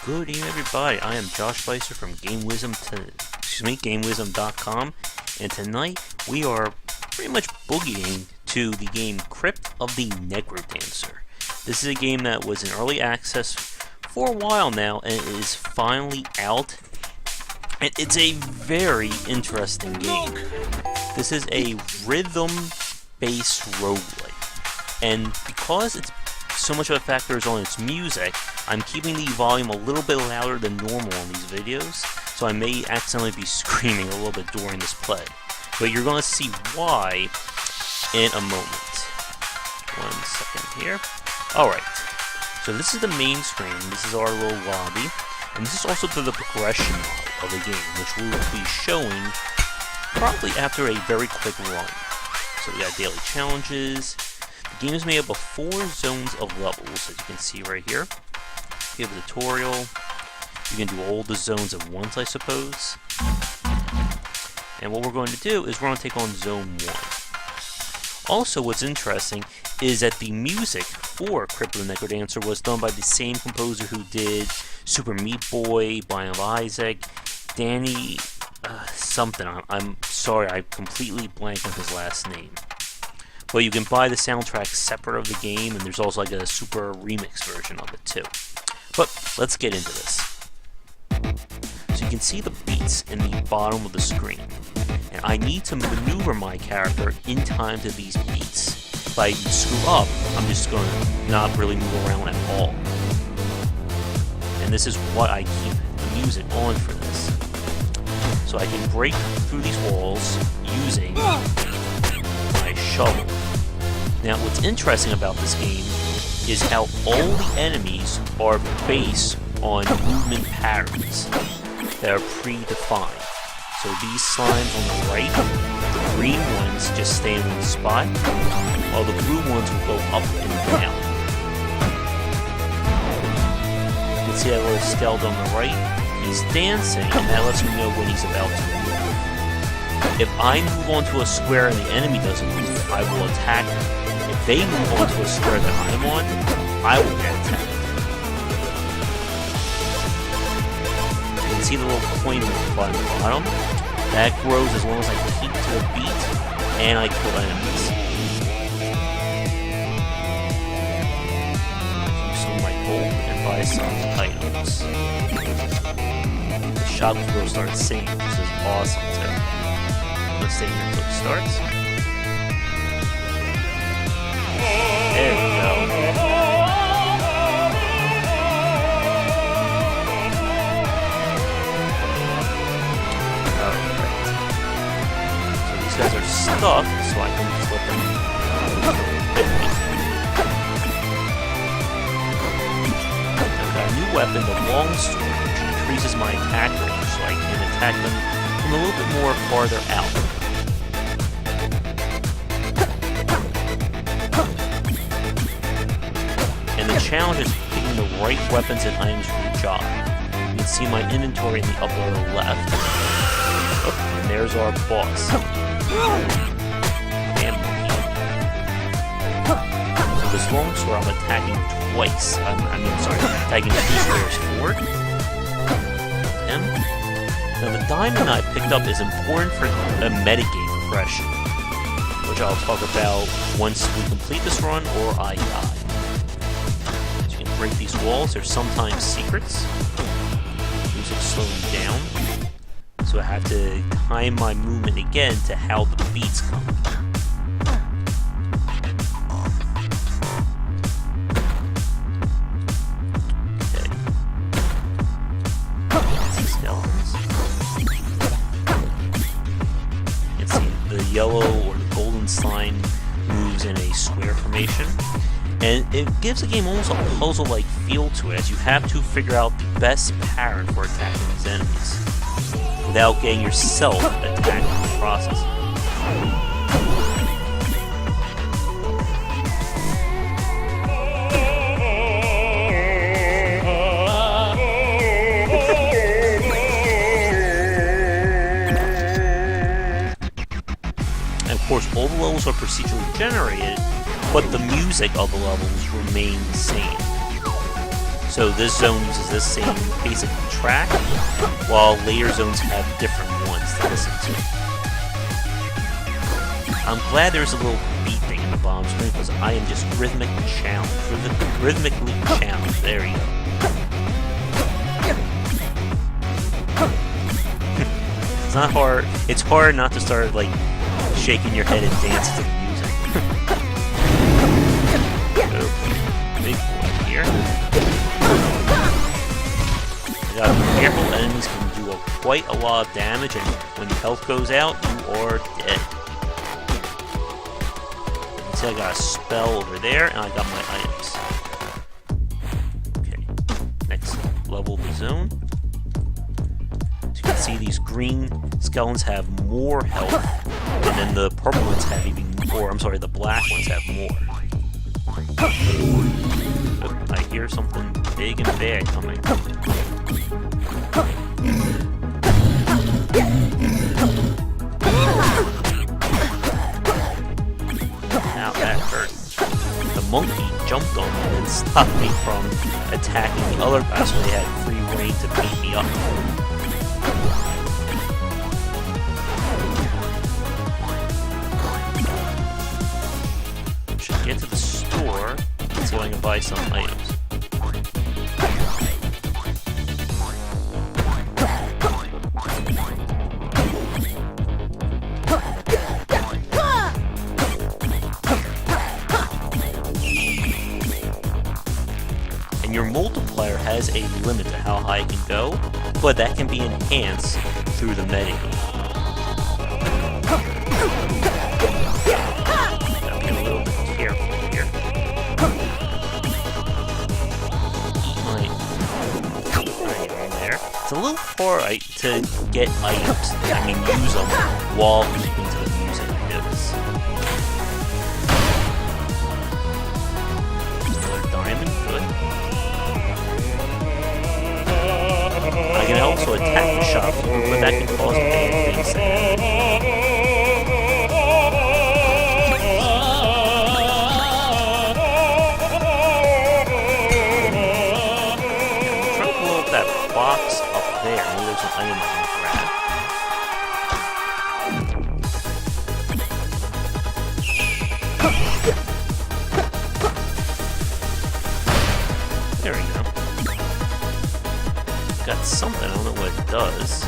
Good evening, everybody. I am Josh Spicer from GameWisdom.com, and tonight we are pretty much boogieing to the game Crypt of the Necrodancer. This is a game that was in early access for a while now, and it is finally out. And it's a very interesting game. This is a rhythm-based roguelike, and because it's so much of a factor is on its music, I'm keeping the volume a little bit louder than normal on these videos, so I may accidentally be screaming a little bit during this play. But you're going to see why in a moment. 1 second here. Alright, so this is the main screen, this is our little lobby, and this is also the progression model of the game, which we will be showing probably after a very quick run. So we got daily challenges. The game is made up of 4 zones of levels, as you can see right here. You have a tutorial. You can do all the zones at once, I suppose. And what we're going to do is we're going to take on Zone 1. Also, what's interesting is that the music for Crypt of the Necrodancer was done by the same composer who did Super Meat Boy, Binding of Isaac, Danny something. I'm sorry, I completely blanked on his last name. But you can buy the soundtrack separate of the game, and there's also like a super remix version of it too. But let's get into this. So you can see the beats in the bottom of the screen, and I need to maneuver my character in time to these beats. If I screw up, I'm just going to not really move around at all. And this is what I keep the music on for this. So I can break through these walls using my shovel. Now, what's interesting about this game is how all the enemies are based on movement patterns that are predefined. So these slimes on the right, the green ones just stay in one spot, while the blue ones will go up and down. You can see that little skeleton on the right. He's dancing, and that lets me know when he's about to move. If I move onto a square and the enemy doesn't move, I will attack him. If they move onto a square that I'm on, I will get attacked. You can see the little coin on the bottom. That grows as long as I keep to the beat and I kill enemies. Use some of my gold and buy some items. The shop will start singing, which is awesome too. Let's stay here until it starts. There we go. Alright. So these guys are stuck, so I can just let them hit me. I've got a new weapon, the longsword, which increases my attack range, so I can attack them from a little bit more farther out. And the challenge is picking the right weapons and items for the job. You can see my inventory in the upper left. Oh, and there's our boss. And so this longsword I'm attacking twice. I'm attacking 2 squares forward. And now the diamond I picked up is important for a metagame progression, which I'll talk about once we complete this run or I die. Break these walls, there's sometimes secrets. Music's slowing down, so I have to time my movement again to how the beats come. Okay. Skeletons. You can see the yellow or the golden slime moves in a square formation. And it gives the game almost a puzzle-like feel to it, as you have to figure out the best pattern for attacking these enemies, without getting yourself attacked in the process. And of course, all the levels are procedurally generated, but the music of the levels remain the same. So this zone uses this same basic track, while later zones have different ones to listen to. I'm glad there's a little beeping in the bottom screen because I am just rhythmically challenged. There you go. It's not hard. It's hard not to start like shaking your head and dancing to the music. Big boy here. You gotta be careful. Enemies can do quite a lot of damage, and when your health goes out, you are dead. You can see I got a spell over there, and I got my items. Okay, next level of the zone. See, these green skeletons have more health, and then the purple ones have even more. I'm sorry, the black ones have more. Oh, I hear something big and bad coming. Ow, that hurt. The monkey jumped on me and stopped me from attacking the other guys, so they had free reign to beat me up. Should get to the store and see if I can buy some items. And your multiplier has a limit to how high it can go, but that can be enhanced through the metagame. Gotta be a little bit careful here. Right in there. It's a little hard to get items, use them while keeping to the music like this. Another diamond, good. I can also attack the shop, but that can cause bad things to happen. Try to blow up that box up there. Maybe there's an item I can grab. There we go. Got something, I don't know what it does.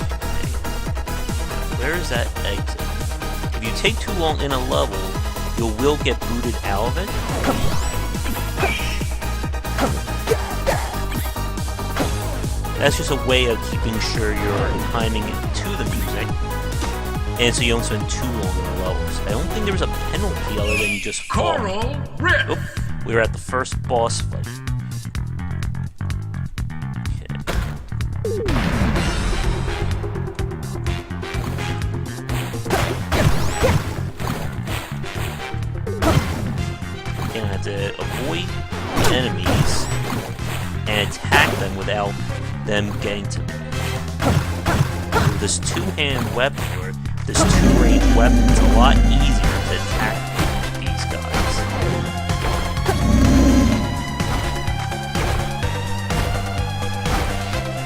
Okay. Where's that exit? If you take too long in a level, you will get booted out of it. That's just a way of keeping sure you're timing it to the music, and so you don't spend too long in the levels. I don't think there was a penalty other than you just fall. Coral Rip! Oh, we were at the first boss fight. Gonna have to avoid enemies and attack them without them getting to me. With this two-hand weapon, or this two-range weapon, it's a lot easier to attack these guys.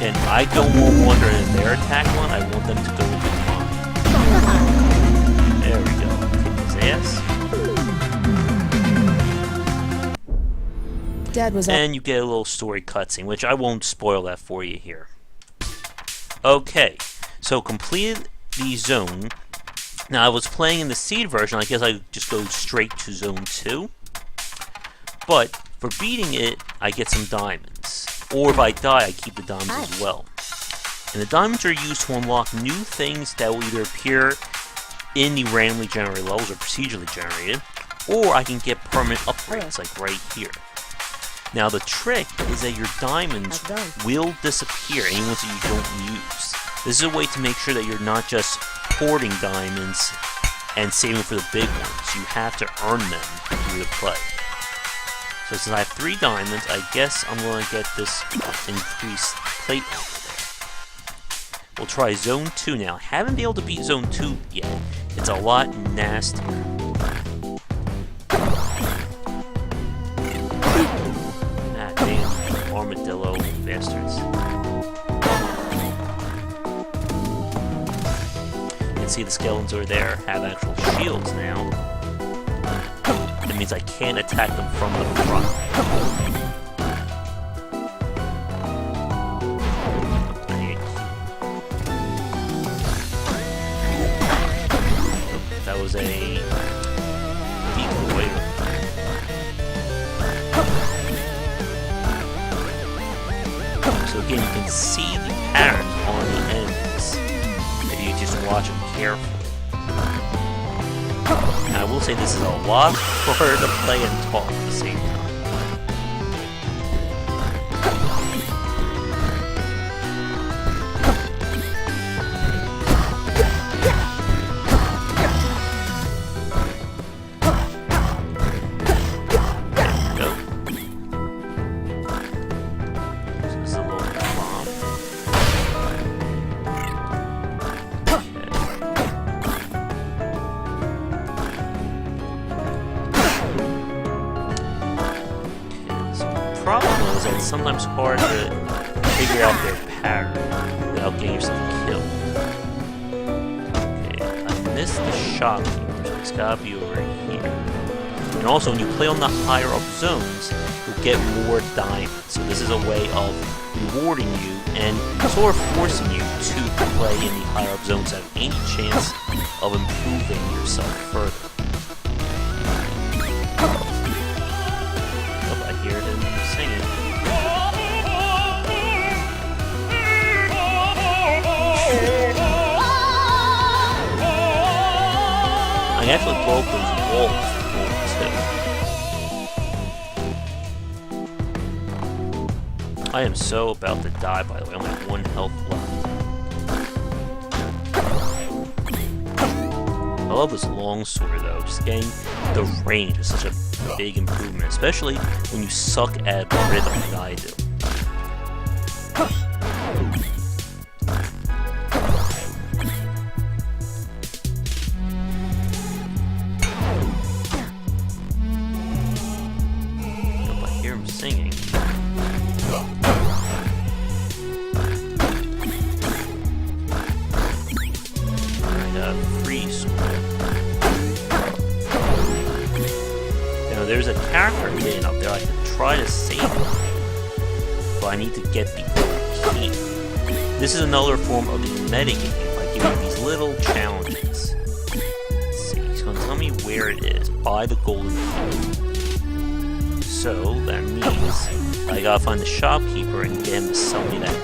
And I don't wonder if their attack one, I want them to go with mine. There we go. Kick his ass. Dad was And you get a little story cutscene, which I won't spoil that for you here. Okay, so completed the zone. Now I was playing in the seed version, I guess I just go straight to zone 2. But for beating it, I get some diamonds. Or if I die, I keep the diamonds as well. And the diamonds are used to unlock new things that will either appear in the randomly generated levels or procedurally generated, or I can get permanent upgrades, like right here. Now the trick is that your diamonds will disappear, any ones that you don't use. This is a way to make sure that you're not just hoarding diamonds and saving for the big ones. You have to earn them through the play. So since I have 3 diamonds, I guess I'm going to get this increased plate over there. We'll try Zone 2 now. I haven't been able to beat Zone 2 yet. It's a lot nastier. armadillo bastards. You can see the skeletons over there have actual shields now. That means I can't attack them from the front. That was a decoy. So again, you can see the patterns on the ends if you just watch them carefully. And I will say this is a lot harder to play and talk at the same time. It's sometimes hard to figure out their pattern without getting yourself killed. Okay, I missed the shopkeeper, so it's gotta be over here. And also, when you play on the higher up zones, you'll get more diamonds. So this is a way of rewarding you and sort of forcing you to play in the higher up zones to have any chance of improving yourself further. Oh, I hear them singing. I actually broke those walls too. I am so about to die, by the way. I only have 1 health left. I love this longsword, though. Just getting the range is such a big improvement, especially when you suck at the rhythm like I do. Singing. I got a free sword. Now there's a character hidden up there. I could try to save him, but I need to get the gold key. This is another form of the metagame, like giving you these little challenges. Let's see, he's gonna tell me where it is. Buy the golden key. So that means I gotta find the shopkeeper and get him to sell me that key.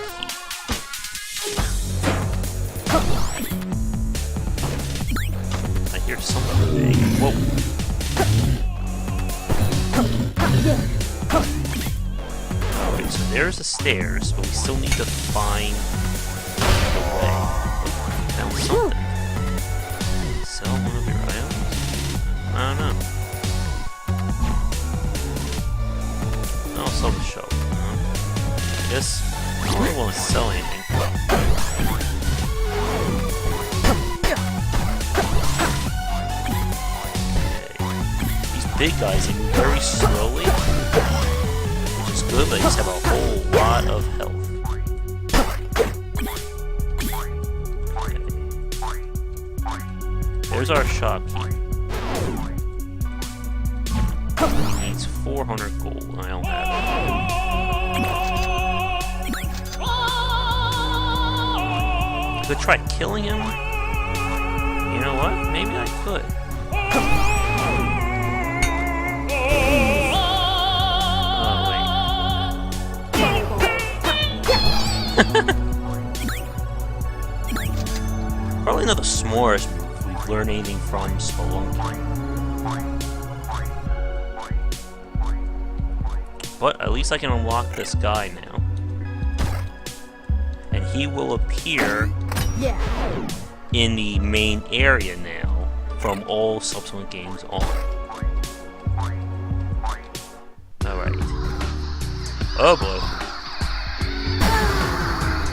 I hear something big. Whoa. Alright, so there's the stairs, but we still need to find the way. Found something. Sell one of your items? I don't know. I'll sell the show. I guess I don't really want to sell anything. Okay. These big guys, they move very slowly, which is good, but they just have a whole lot of health. Okay. There's our shopkeeper. He needs 400 gold. I don't have it. Could try killing him. You know what? Maybe I could. Oh, wait. Probably not the smartest move if we've learned anything from Spelunky. But at least I can unlock this guy now. And he will appear in the main area now from all subsequent games on. Alright. Oh boy.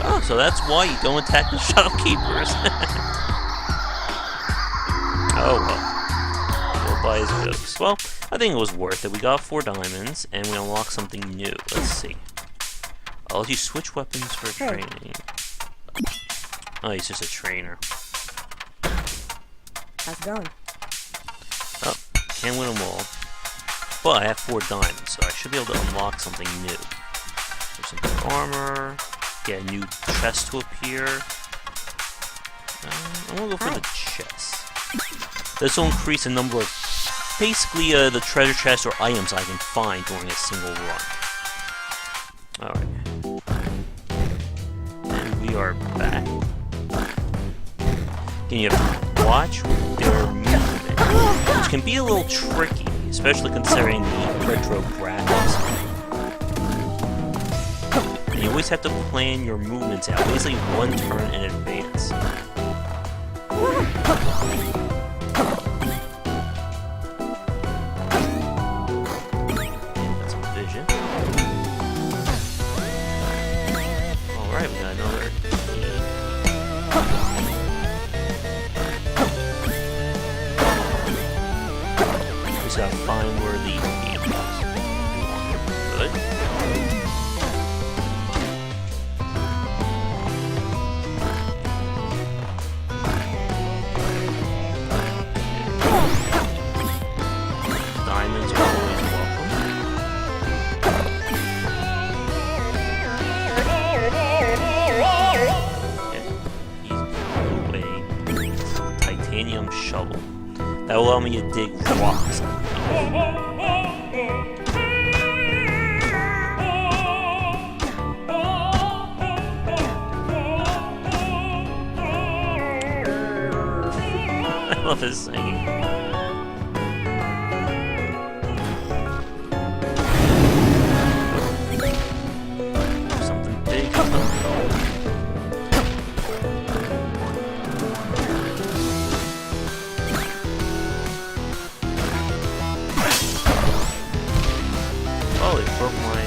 Oh, so that's why you don't attack the shopkeepers. Oh well. We'll buy his jokes. Well, I think it was worth it. We got 4 diamonds, and we unlocked something new. Let's see. I'll let you switch weapons for training. Oh, he's just a trainer. How's it going? Oh, can't win them all. But I have 4 diamonds, so I should be able to unlock something new. There's some good armor. Get a new chest to appear. I'm gonna go for the chest. This will increase the number of, basically, the treasure chests or items I can find during a single run. Alright. And we are back. And you have to watch their movement, which can be a little tricky, especially considering the retro graphics. And you always have to plan your movements out, basically 1 turn in advance. That's some vision. Alright, we got another key. Just gotta find where the key is. Good. Diamonds are always welcome. Okay, easy away. Titanium shovel. That will allow me to dig rocks. I love his singing. Something big. Oh, it broke my...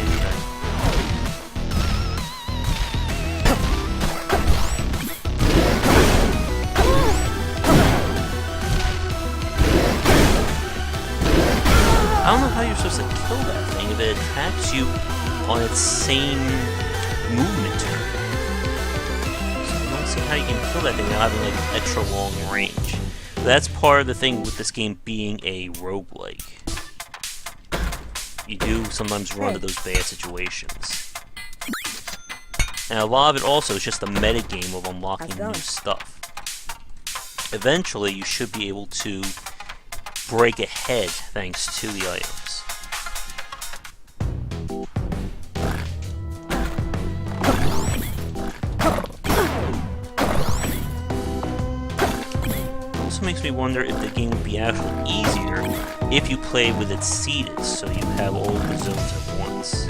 I don't know how you're supposed to kill that thing if it attacks you on its same movement turn. So I don't see how you can kill that thing without having like extra long range. That's part of the thing with this game being a roguelike. You do sometimes run into those bad situations. And a lot of it also is just the metagame of unlocking new stuff. Eventually, you should be able to break ahead thanks to the items. Also makes me wonder if the game would be actually easier if you play with it seated, so you have all the zones at once.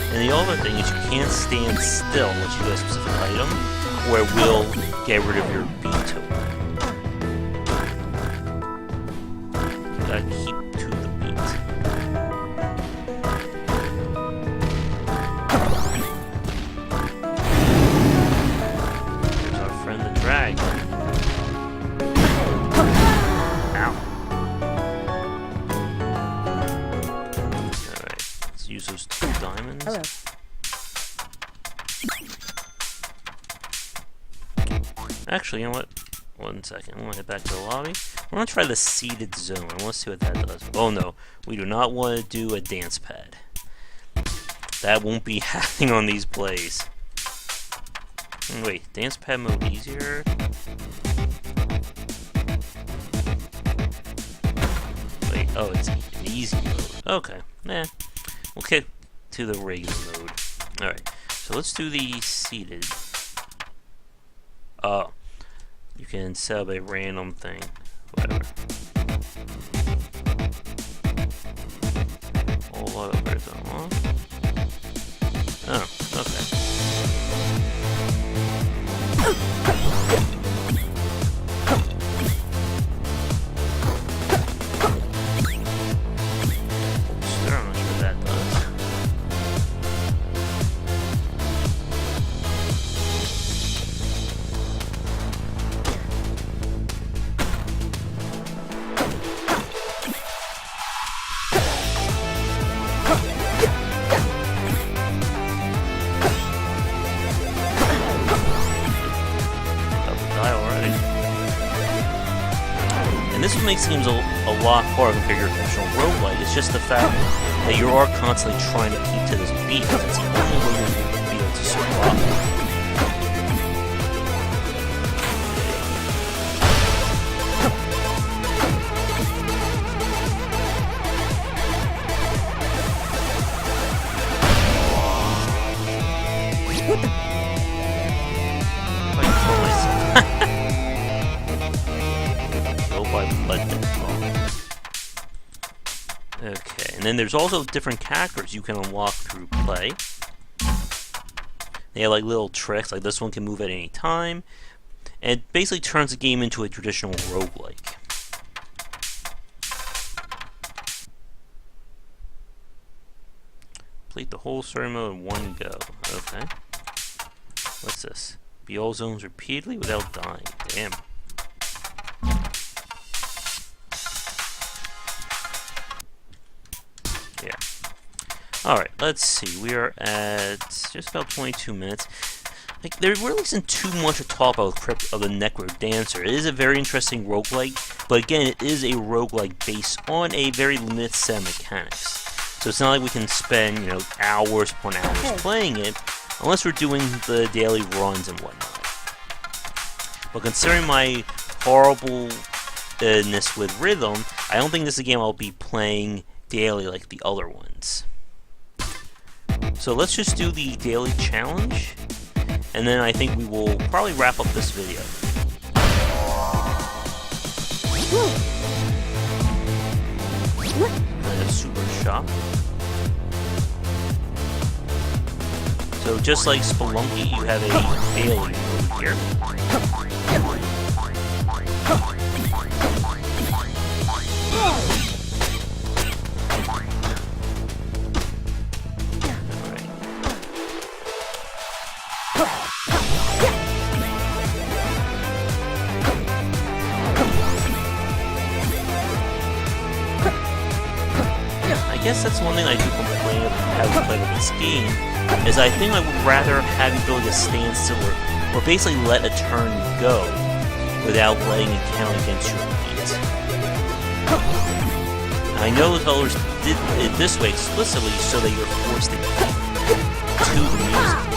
And the other thing is you can't stand still unless you get a specific item, or it will get rid of your beat to it. You gotta keep to the beat. Here's our friend the dragon. Ow. Alright, let's use those 2 diamonds. Hello. Actually, you know what? 1 second. I'm gonna head back to the lobby. We're gonna try the seated zone. I want to see what that does. Oh no, we do not want to do a dance pad. That won't be happening on these plays. Wait, dance pad mode easier? Wait, oh, it's an easy mode. Okay, nah. We'll get to the regular mode. Alright, so let's do the seated. Oh, you can set up a random thing. Whatever. Whole lot of rhythm, huh? Oh, okay. Sure, I'm not sure what that does. This one makes games a lot harder compared to your traditional roguelike. It's just the fact that you are constantly trying to keep to this beat, because it's the only way you're going to be able to survive. Okay, and then there's also different characters you can unlock through play. They have like little tricks, like this one can move at any time, and it basically turns the game into a traditional roguelike. Complete the whole story mode in one go. Okay. What's this? Beat all zones repeatedly without dying. Damn. Yeah. Alright, let's see. We are at just about 22 minutes. Like, there really isn't too much to talk about with Crypt of the Necrodancer. It is a very interesting roguelike, but again, it is a roguelike based on a very limited set of mechanics. So it's not like we can spend, you know, hours upon hours playing it, unless we're doing the daily runs and whatnot. But considering my horribleness with rhythm, I don't think this is a game I'll be playing daily like the other ones. So let's just do the daily challenge, and then I think we will probably wrap up this video. And a super shop. So just like Spelunky, you have a daily mode here. I guess that's one thing I do complain about having played with this game, is I think I would rather have the ability to stand still or basically let a turn go without letting it count against your feet. I know the developers did it this way explicitly so that you're forced to keep to the music.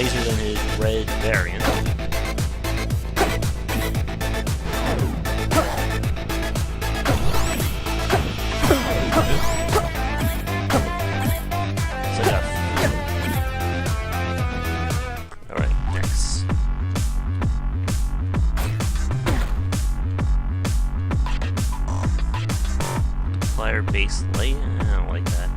Easier than his red variant. So yeah. Alright, next. Flyer base light? I don't like that.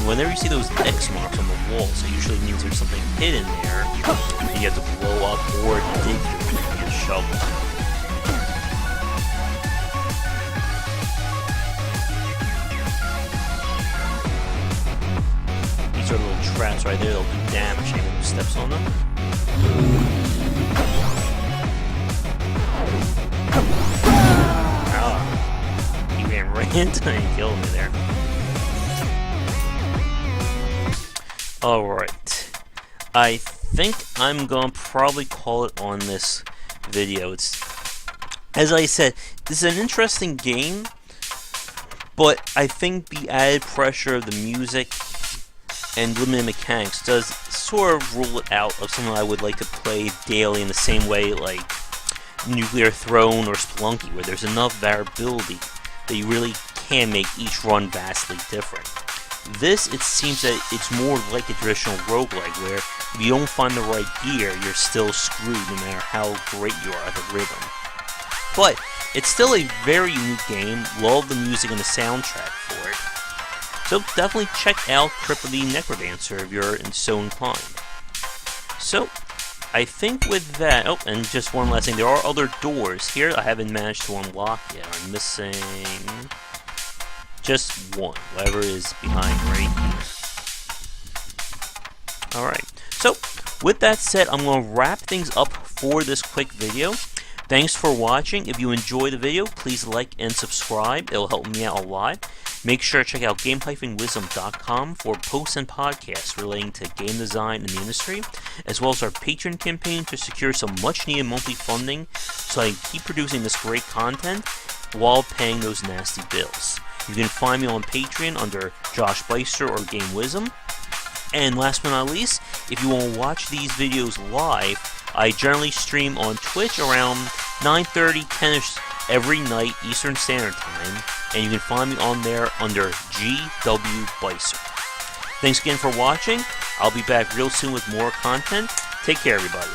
whenever you see those X marks on the walls, it usually means there's something hidden there, and you have to blow up or dig through it with a shovel. These are little traps right there, they'll do damage anyone who steps on them. Ah, he ran right into me and killed me there. Alright, I think I'm gonna probably call it on this video. It's, as I said, this is an interesting game, but I think the added pressure of the music and limited mechanics does sort of rule it out of something I would like to play daily in the same way like Nuclear Throne or Spelunky, where there's enough variability that you really can make each run vastly different. This, it seems that it's more like a traditional roguelike, where if you don't find the right gear, you're still screwed no matter how great you are at the rhythm. But it's still a very unique game. Love the music and the soundtrack for it. So definitely check out Crypt of the Necrodancer if you're so inclined. So, I think with that, oh, and just one last thing, there are other doors here I haven't managed to unlock yet. I'm missing just one, whatever is behind right here. Alright, so with that said, I'm going to wrap things up for this quick video. Thanks for watching. If you enjoyed the video, please like and subscribe. It'll help me out a lot. Make sure to check out game-wisdom.com for posts and podcasts relating to game design and the industry, as well as our Patreon campaign to secure some much-needed monthly funding so I can keep producing this great content while paying those nasty bills. You can find me on Patreon under Josh Beister or Game Wisdom. And last but not least, if you want to watch these videos live, I generally stream on Twitch around 9:30, 10ish every night Eastern Standard Time, and you can find me on there under GW Beister. Thanks again for watching. I'll be back real soon with more content. Take care, everybody.